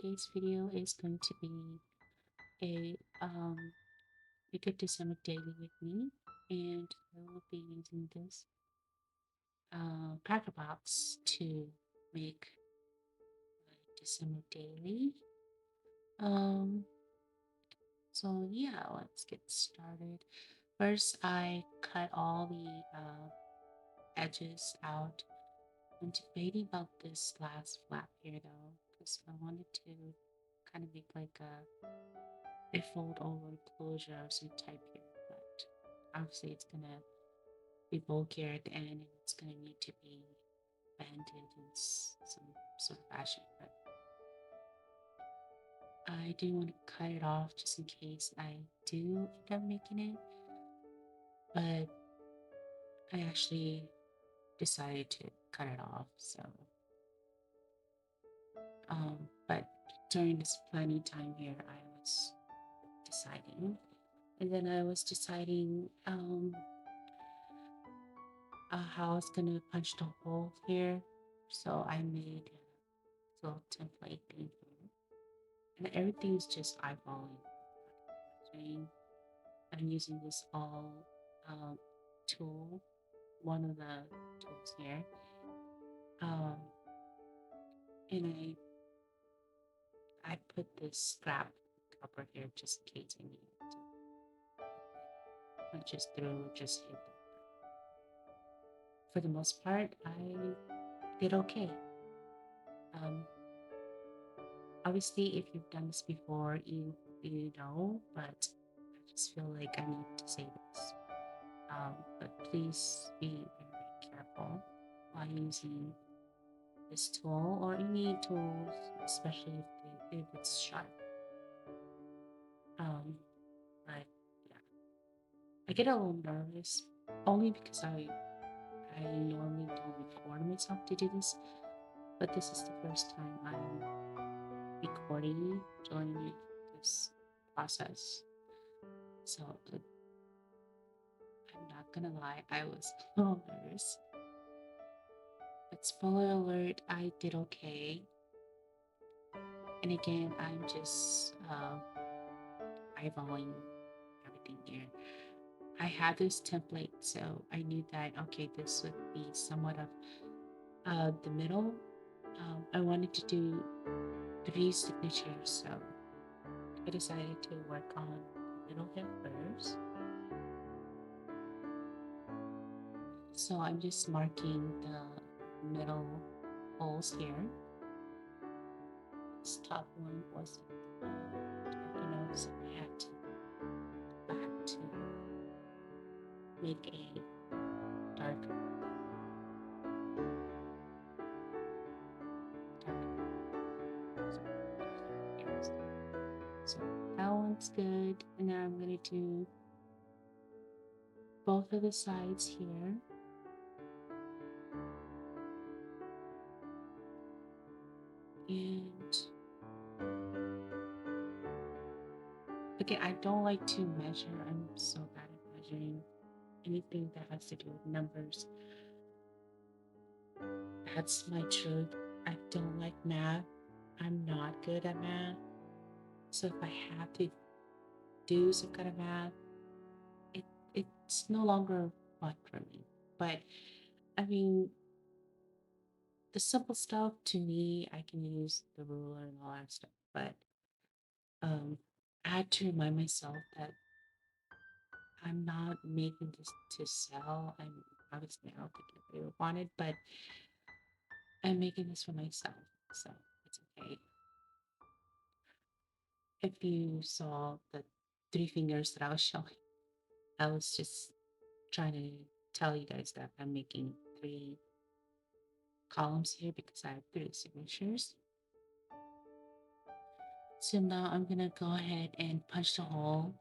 today's video is going to be a a good December daily with me, and I will be using this cracker box to make my December daily. Um, so yeah, let's get started. First, I cut all the edges out. I'm debating about this last flap here though, because I wanted to kind of make like a fold over closure of some type here, but obviously it's gonna be bulkier at the end and it's gonna need to be banded in some sort of fashion. But I do want to cut it off just in case I do end up making it. But I actually decided to cut it off. So, but during this planning time here, I was deciding, and then I was deciding how I was gonna punch the hole here. So I made a little template thing here, and everything's just eyeballing. I'm using this all um, tool, one of the tools here, um, and I put this scrap copper here just in case I need it to punch just through, just hit them. For the most part, I did okay. Um, Obviously, if you've done this before, you know, but I just feel like I need to say this. But please be very careful while using this tool or any tools, especially if it's sharp. But yeah, I get a little nervous only because I normally don't record myself to do this, but this is the first time I'm recording during this process. So I'm not gonna lie, I was a little nervous. But spoiler alert, I did okay. And again, I'm just eyeballing everything here. I had this template, so I knew that okay, this would be somewhat of the middle. I wanted to do 3 signatures, so I decided to work on the middle here first. So I'm just marking the middle holes here. This top one wasn't dark enough, so I had to make a darker, darker. So that one's good, and now I'm gonna do both of the sides here. And again, I don't like to measure. I'm so bad at measuring anything that has to do with numbers. That's my truth. I don't like math. I'm not good at math. So if I have to do some kind of math, it it's no longer fun for me. But I mean, the simple stuff to me, I can use the ruler and all that stuff. But um, I had to remind myself that I'm not making this to sell. I'm obviously I don't think anybody would want it, but I'm making this for myself, so it's okay. If you saw the 3 fingers that I was showing, I was just trying to tell you guys that I'm making 3 columns here because I have 3 signatures. So now I'm gonna go ahead and punch the hole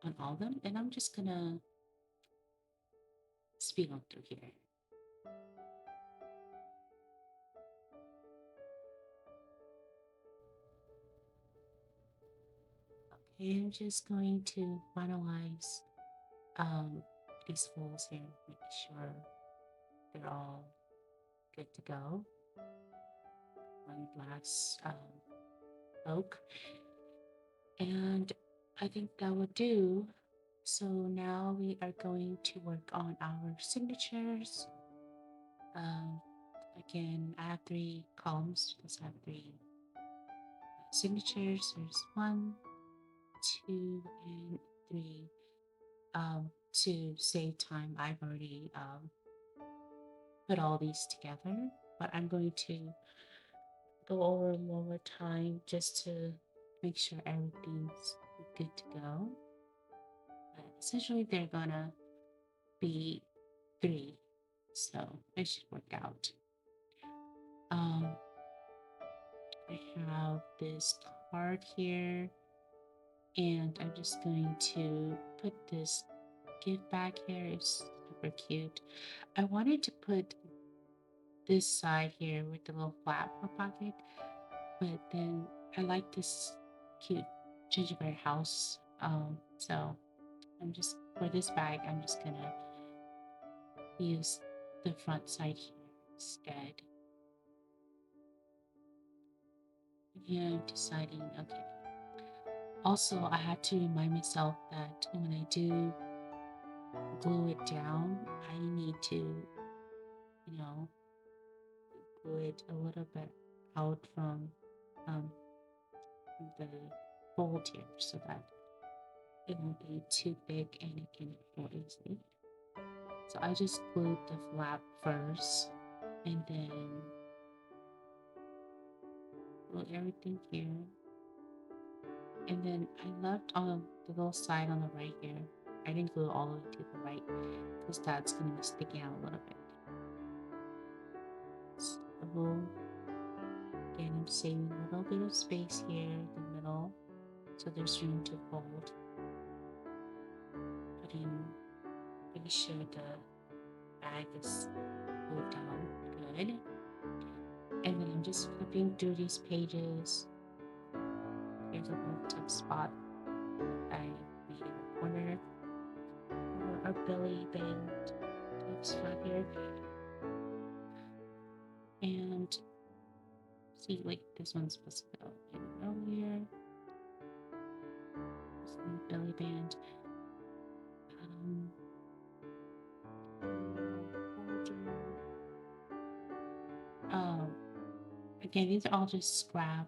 on all of them, and I'm just gonna speed on through here. Okay, I'm just going to finalize um, these holes here, make sure they're all good to go. One last oak. And I think that would do. So now we are going to work on our signatures. Um, Again, I have three columns because I have three signatures. There's one, two, and three. To save time, I've already put all these together, but I'm going to go over one more time just to make sure everything's good to go. But essentially, they're gonna be three, so it should work out. Um, I have this card here, and I'm just going to put this gift bag here. It's super cute. I wanted to put this side here with the little flap for pocket, but then I like this cute gingerbread house. So I'm just for this bag, I'm just gonna use the front side here instead. Yeah, I'm deciding. Okay. Also, I had to remind myself that when I do glue it down, I need to, you know, glue it a little bit out um, the fold here so that it won't be too big and it can fold easily. So I just glued the flap first and then glue everything here. And then I left on the little side on the right here. I didn't glue all the way to the right because that's going to be sticking out a little bit. So again, I'm saving a little bit of space here in the middle so there's room to fold. Making sure the bag is glued down good. And then I'm just flipping through these pages. Here's a little tough spot I made in the corner for our belly band tough spot here. And see, like this one's supposed to go in earlier. Belly band. Um, um, Again, these are all just scrap.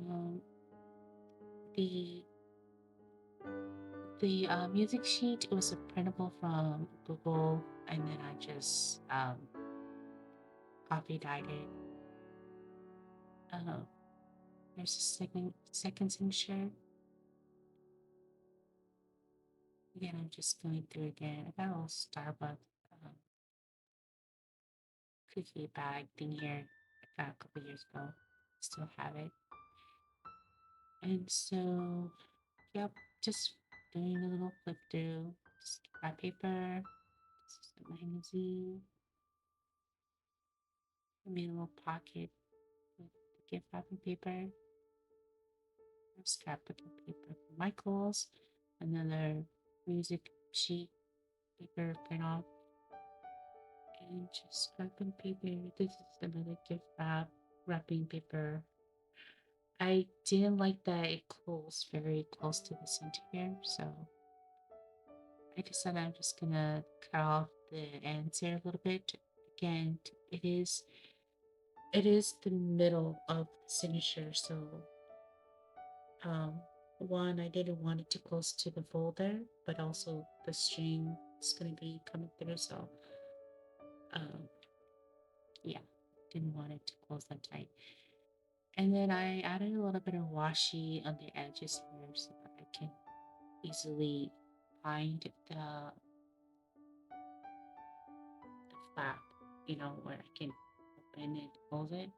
Um, the the music sheet, it was a printable from Google, and then I just copied it. Uh, there's a second signature. Again, I'm just going through again. I got a little Starbucks cookie bag thing here. I got a couple years ago. Still have it. And so, yep, just doing a little flip through. Just wrap paper. This is the magazine. I made a little pocket with the gift wrapping paper. Scrapbooking paper from Michaels. Another music sheet paper print off. And just wrapping paper. This is another gift wrapping paper. I didn't like that it closed very close to the center here, so I decided I'm just gonna cut off the ends here a little bit. Again, it is the middle of the signature, so um one I didn't want it too close to the folder, but also the string is gonna be coming through, so um yeah, didn't want it to close that tight. And then I added a little bit of washi on the edges here so that I can easily find the flap, where I can open it, close it.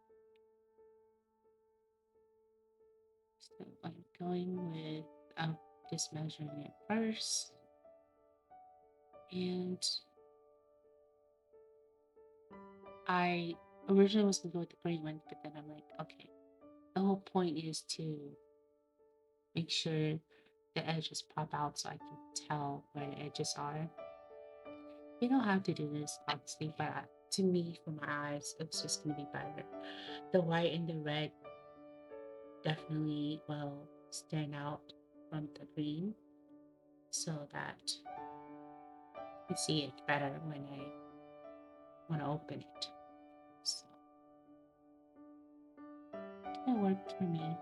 So I'm going with just measuring it first. And I originally was gonna go with the green one, but then I'm like, okay, the whole point is to make sure the edges pop out so I can tell where the edges are. You don't have to do this, obviously, but to me, for my eyes, it's just gonna be better. The white and the red definitely will stand out from the green so that you see it better when I want to open it. So it worked for me.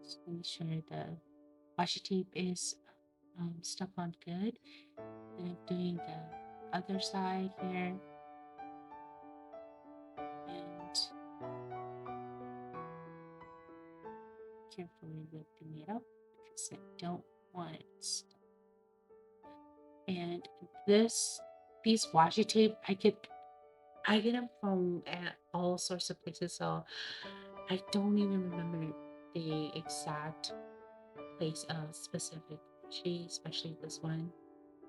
Just make sure the washi tape is stuck on good. And I'm doing the other side here and carefully lifting it up because I don't want it stuck. And this these washi tape I get them from all sorts of places, so I don't even remember the exact place of specific washi, especially this one.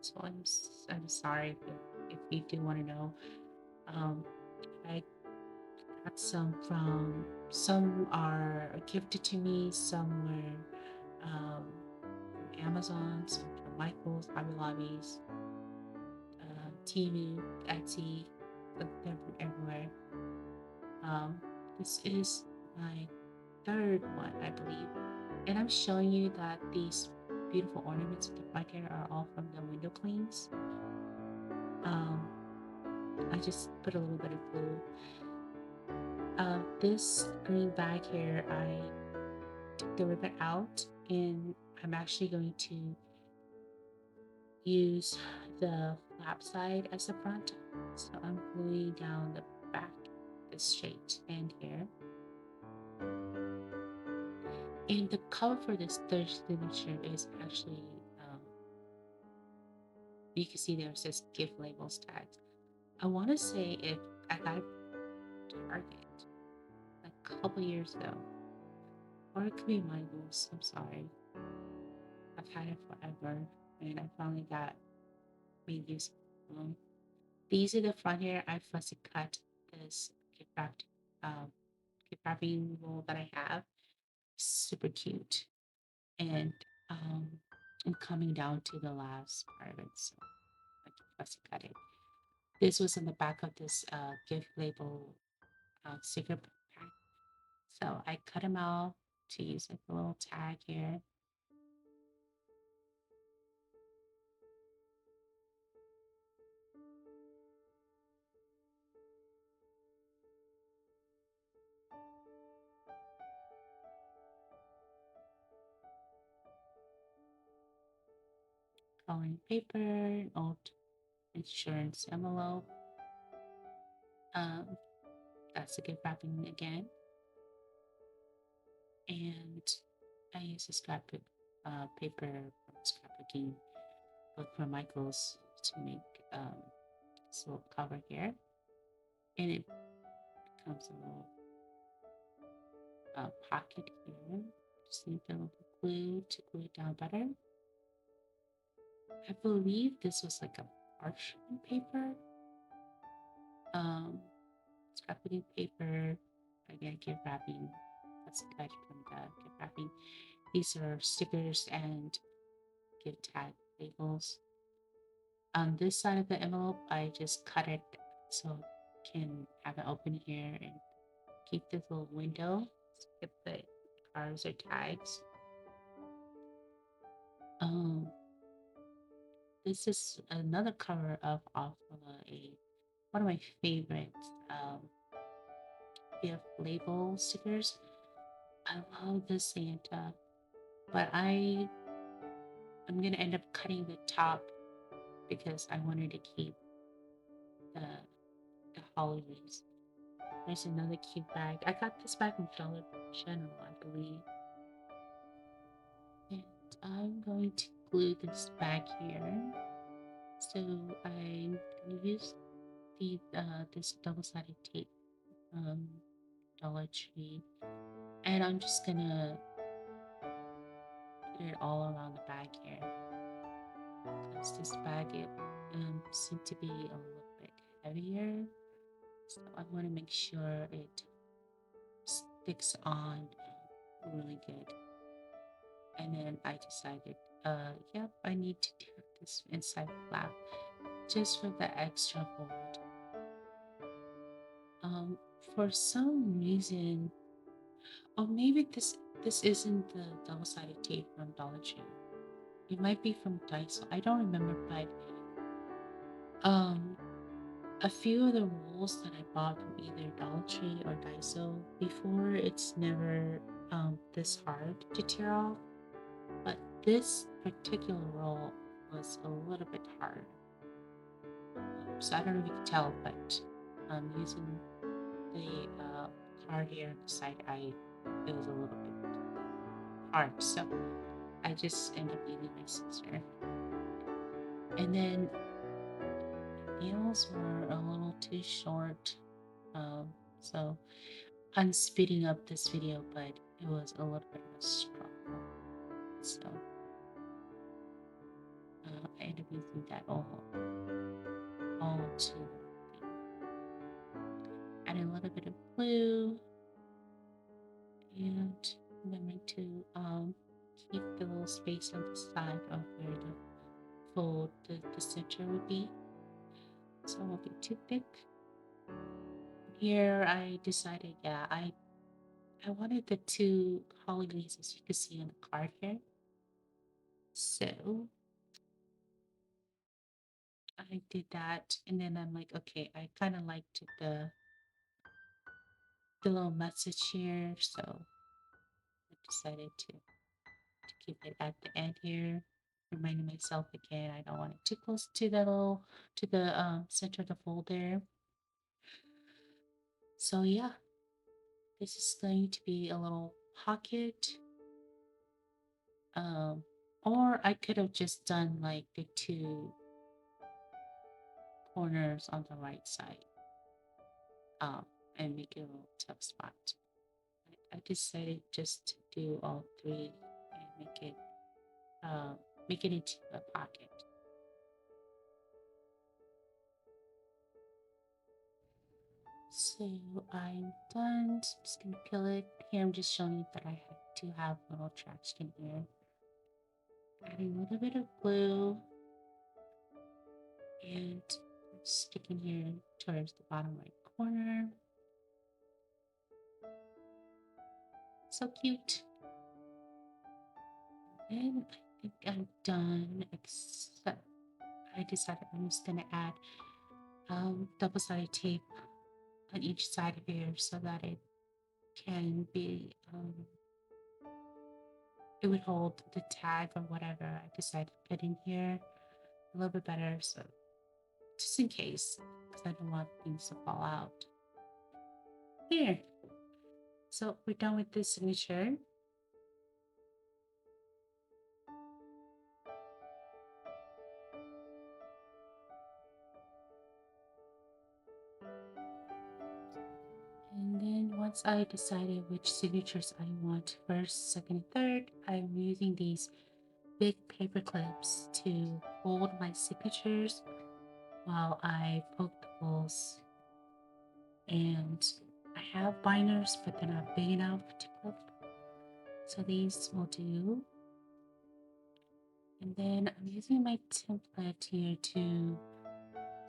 So I'm sorry if you do want to know. Um, I got some are gifted to me, some were from Amazon, some from Michael's, Hobby Lobbies, TV, Etsy, they're from everywhere. Um, this is my third one, I believe, and I'm showing you that these beautiful ornaments at the front here are all from the window cleans. Um, I just put a little bit of glue. This green bag here, I took the ribbon out, and I'm actually going to use the flap side as the front. So I'm gluing down the back, the straight end here. And the cover for this third signature is actually, you can see there says gift labels tagged. I want to say if I got it from Target a couple years ago, or it could be Michael's. I'm sorry. I've had it forever, and I finally got made use of them. These are the front here. I fussy cut this gift wrapped um, gift wrapping roll that I have. Super cute, and um, I'm coming down to the last part of it, so I can fussy cut it. This was in the back of this gift label sticker pack, so I cut them out to use like a little tag here. Coloring paper, an old insurance envelope. Um, that's the gift wrapping again. And I use a scrapbook paper from scrapbooking book from Michael's to make this little cover here. And it becomes a little pocket here. Just need a little glue to glue it down better. I believe this was like a parchment paper. Um, scrapbooking paper. Again, gift wrapping. That's cut from the gift wrapping. These are stickers and gift tag labels. On this side of the envelope, I just cut it so it can have it open here and keep this little window. Skip the cards or tags. Um, this is another cover of off of a one of my favorite gift label stickers. I love the Santa, but I'm gonna end up cutting the top because I wanted to keep the the holidays. There's another cute bag. I got this bag from Dollar General, I believe. And I'm going to glue this bag here. So I'm gonna use the this double-sided tape, um, Dollar Tree, and I'm just gonna put it all around the bag here because this bag it seemed to be a little bit heavier, so I want to make sure it sticks on really good. And then I decided, yep, I need to do this inside flap just for the extra hold. Um, for some reason, or maybe this isn't the double-sided tape from Dollar Tree. It might be from Daiso. I don't remember, but um, a few of the rolls that I bought from either Dollar Tree or Daiso before, it's never this hard to tear off. But this particular roll was a little bit hard. So I don't know if you can tell, but using the card here on the side, it was a little bit hard. So I just ended up using my scissor. And then nails were a little too short. So I'm speeding up this video, but it was a little bit of a struggle. So I ended up using that all to add a little bit of glue and remember to keep the little space on the side of where the fold, the center would be. So it won't be too thick. Here I decided, yeah, I wanted the two holly leaves as you can see on the card here. So I did that, and then I'm like, okay, I kind of liked the little message here, so I decided to keep it at the end here, reminding myself again I don't want it too close to the center of the fold there. So yeah, this is going to be a little pocket. Or I could have just done like the two corners on the right side, and make it a little tough spot. I decided just to do all three and make it into a pocket. So I'm done. So I'm just gonna peel it. Here I'm just showing you that I had to have a little traction here. Adding a little bit of glue and sticking here towards the bottom right corner. So cute. And I think I'm done, except I decided I'm just gonna add double-sided tape on each side of here so that it can be it would hold the tag or whatever I decide to put in here a little bit better, so just in case, because I don't want things to fall out here. So we're done with this signature. And then once I decided which signatures I want first, second, and third, I'm using these big paper clips to hold my signatures while I poke the holes. And I have binders, but they're not big enough to clip. So these will do. And then I'm using my template here to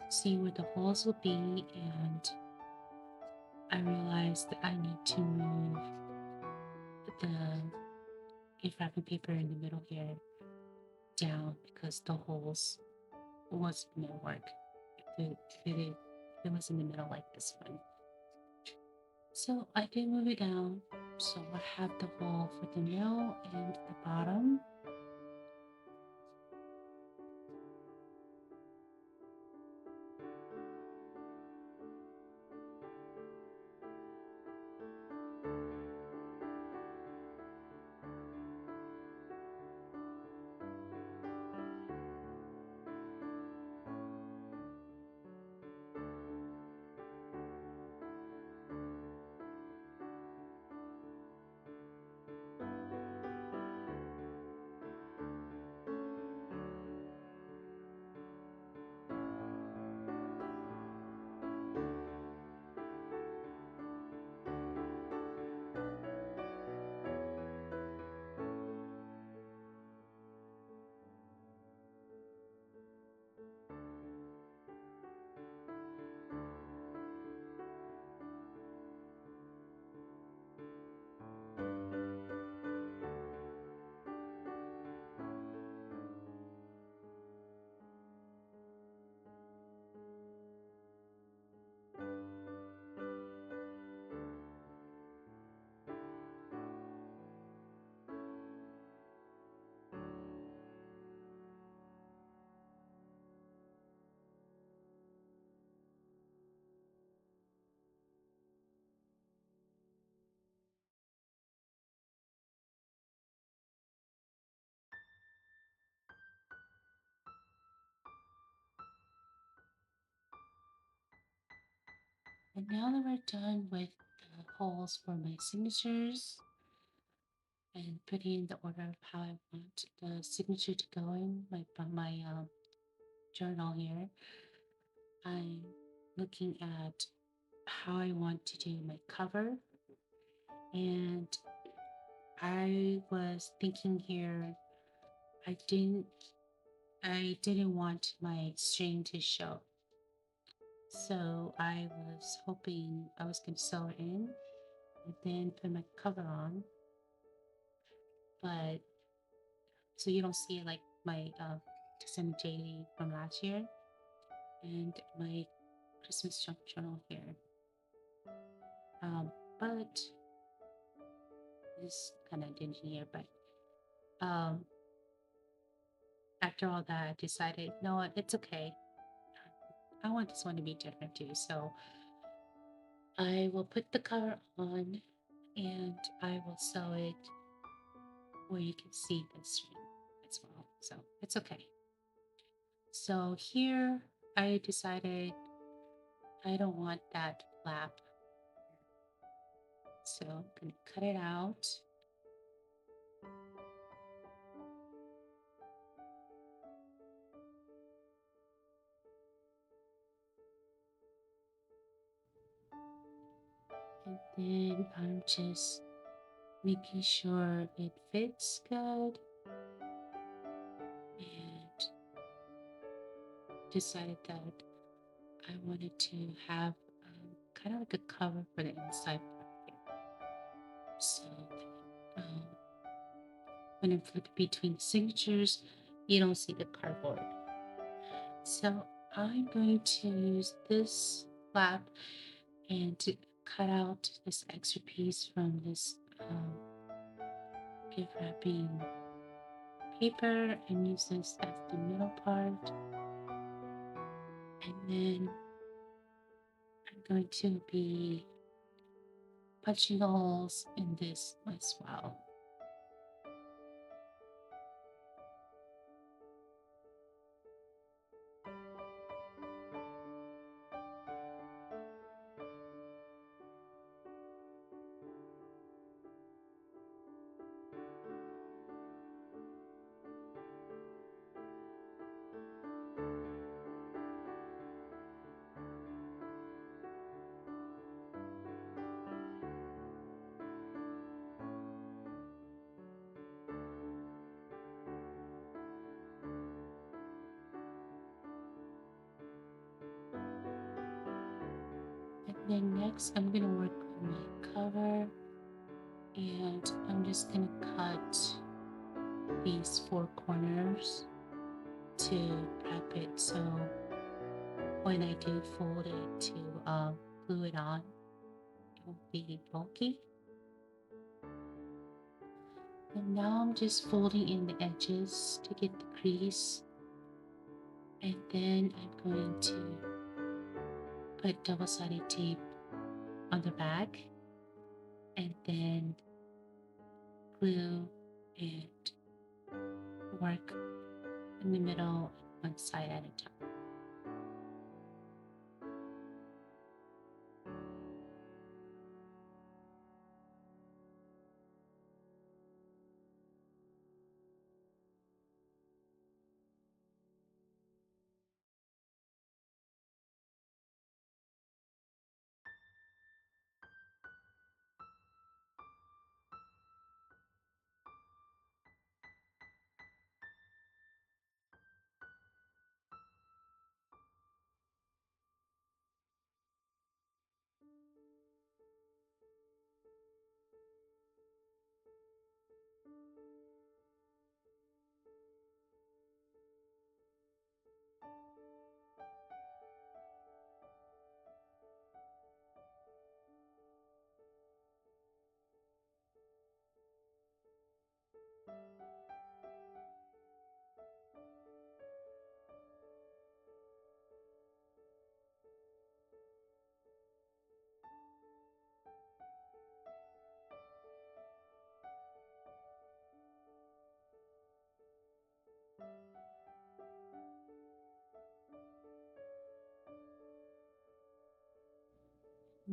see where the holes will be, and I realized that I need to move the gift wrapping paper in the middle here down because the holes wasn't gonna work if it was in the middle like this one. So I did move it down, so I have the hole for the middle and the bottom. And now that we're done with the holes for my signatures and putting in the order of how I want the signature to go in my journal here, I'm looking at how I want to do my cover. And I was thinking here, I didn't I didn't want my string to show. So I was hoping I was going to sew it in and then put my cover on. But so you don't see like my December daily from last year and my Christmas junk journal here. But this kind of dingy here. But after all that, I decided, no, it's okay. I want this one to be different too. So I will put the cover on and I will sew it where you can see the string as well. So it's okay. So here I decided I don't want that flap. So I'm going to cut it out. And then I'm just making sure it fits good. And decided that I wanted to have kind of like a cover for the inside part here. So um, when I flip between the signatures, you don't see the cardboard. So I'm going to use this flap and to cut out this extra piece from this gift wrapping paper and use this as the middle part. And then I'm going to be punching the holes in this as well. And then next I'm going to work on my cover, and I'm just going to cut these 4 corners to wrap it, so when I do fold it to glue it on, it won't be bulky. And now I'm just folding in the edges to get the crease, and then I'm going to put double-sided tape on the back and then glue and work in the middle, one side at a time.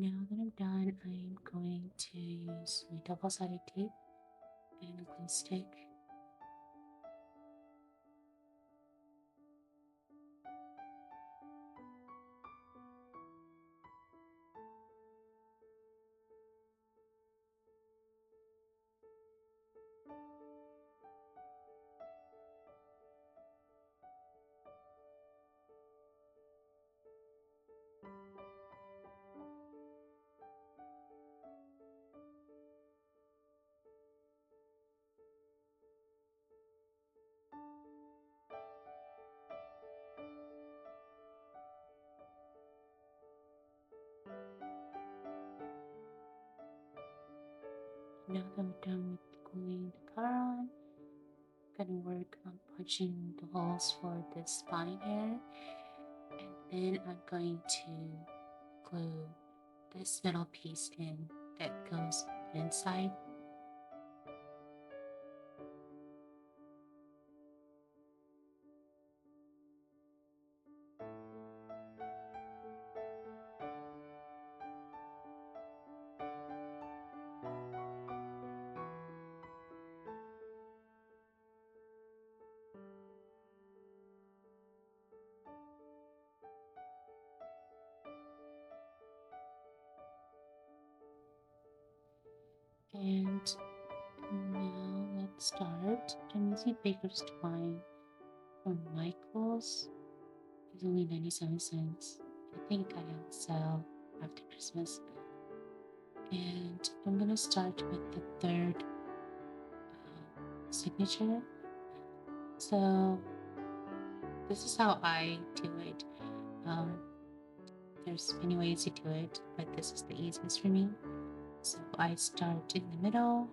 Now that I'm done, I'm going to use my double-sided tape and a glue stick. Now that I'm done with gluing the color on, I'm gonna work on punching the holes for the spine here, and then I'm going to glue this middle piece in that goes inside. And now let's start. I'm using Baker's twine from Michael's. It's only 97 cents. I think I have a sale after Christmas. And I'm gonna start with the third signature. So this is how I do it. Um, there's many ways to do it, but this is the easiest for me. So I start in the middle,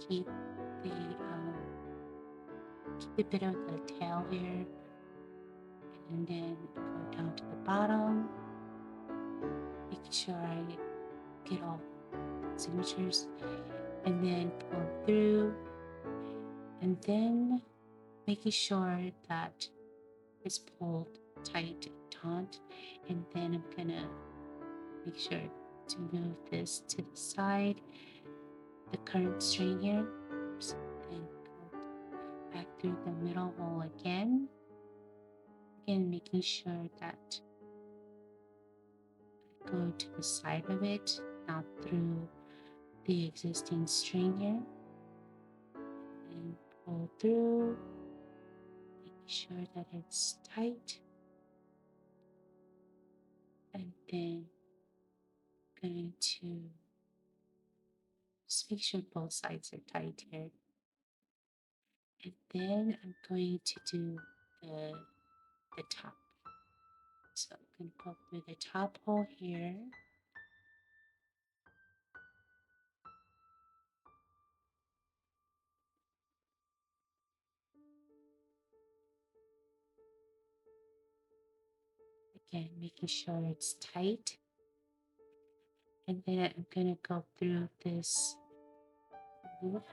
keep the keep a bit of the tail here, and then go down to the bottom, making sure I get all signatures, and then pull through, and then making sure that it's pulled tight and taut, and then I'm gonna make sure to move this to the side, the current string here, and go back through the middle hole again making sure that I go to the side of it, not through the existing string here, and pull through, making sure that it's tight, and then going to just make sure both sides are tight here. And then I'm going to do the top. So I'm going to go through the top hole here. Again, making sure it's tight. And then I'm going to go through this loop.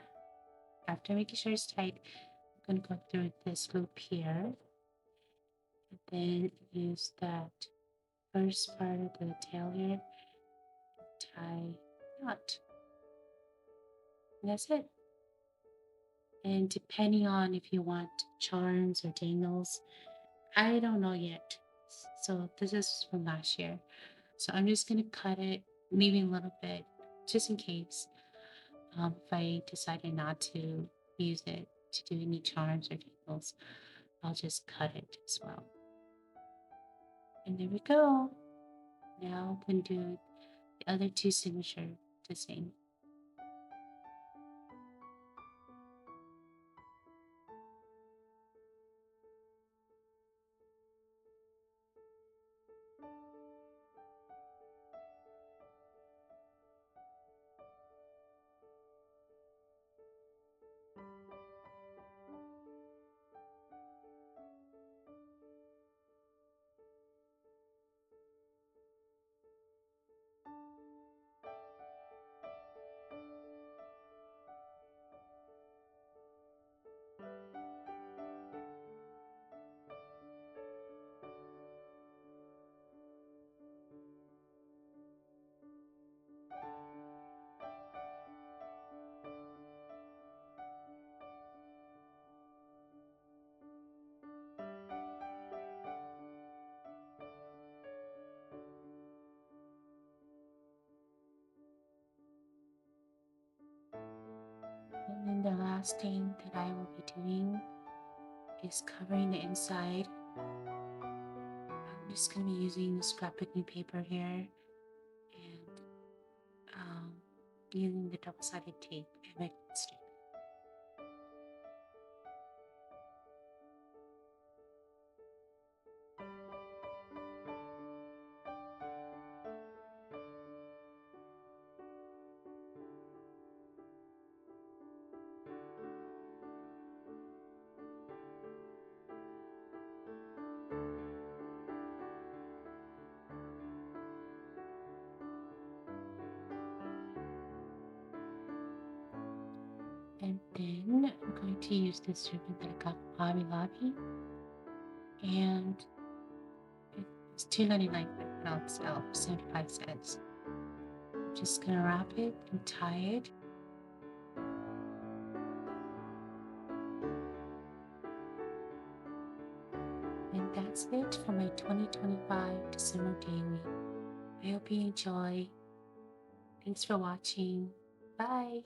After making sure it's tight, I'm going to go through this loop here. And then use that first part of the tail here, tie knot. And that's it. And depending on if you want charms or dangles, I don't know yet. So this is from last year. So I'm just gonna cut it, leaving a little bit, just in case. If I decided not to use it to do any charms or dangles, I'll just cut it as well. And there we go. Now I'm gonna do the other two signature the same. last thing that I will be doing is covering the inside. I'm just going to be using scrapbooking paper here and using the double-sided tape and my stick. And then I'm going to use this ribbon that I got from Hobby Lobby. And it's $2.99 for it on sale for 75 cents. I'm just gonna wrap it and tie it. And that's it for my 2025 December daily. I hope you enjoy. Thanks for watching. Bye.